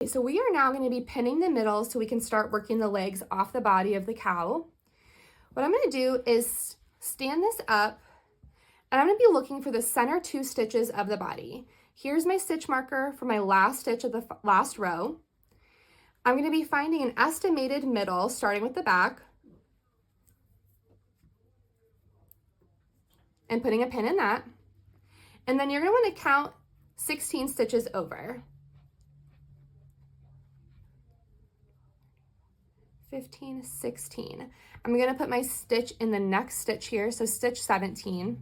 So we are now going to be pinning the middle so we can start working the legs off the body of the cow. What I'm going to do is stand this up, and I'm going to be looking for the center 2 stitches of the body. Here's my stitch marker for my last stitch of the last row. I'm going to be finding an estimated middle starting with the back and putting a pin in that. And then you're going to want to count 16 stitches over. 15, 16. I'm going to put my stitch in the next stitch here, so stitch 17.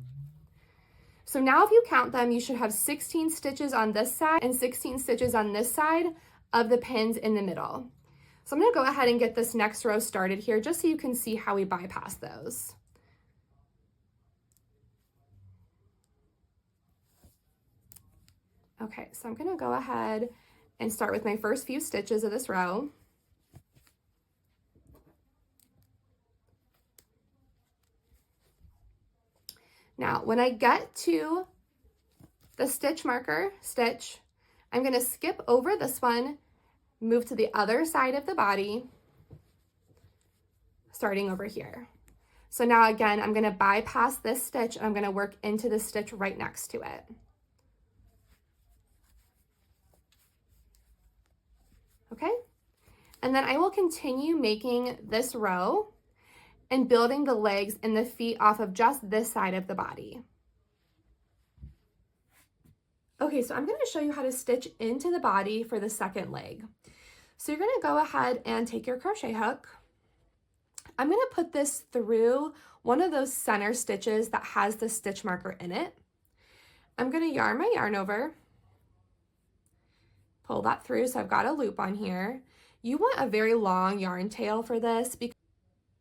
So now if you count them, you should have 16 stitches on this side and 16 stitches on this side of the pins in the middle. So I'm going to go ahead and get this next row started here just so you can see how we bypass those. Okay, so I'm going to go ahead and start with my first few stitches of this row. Now, when I get to the stitch marker, stitch, I'm going to skip over this one, move to the other side of the body, starting over here. So now again, I'm going to bypass this stitch and I'm going to work into the stitch right next to it. Okay, and then I will continue making this row and building the legs and the feet off of just this side of the body. Okay, so I'm going to show you how to stitch into the body for the second leg. So you're going to go ahead and take your crochet hook. I'm going to put this through one of those center stitches that has the stitch marker in it. I'm going to yarn my yarn over, pull that through so I've got a loop on here. You want a very long yarn tail for this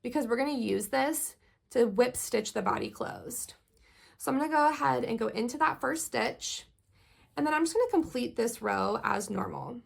because we're going to use this to whip stitch the body closed. So I'm going to go ahead and go into that first stitch, and then I'm just going to complete this row as normal.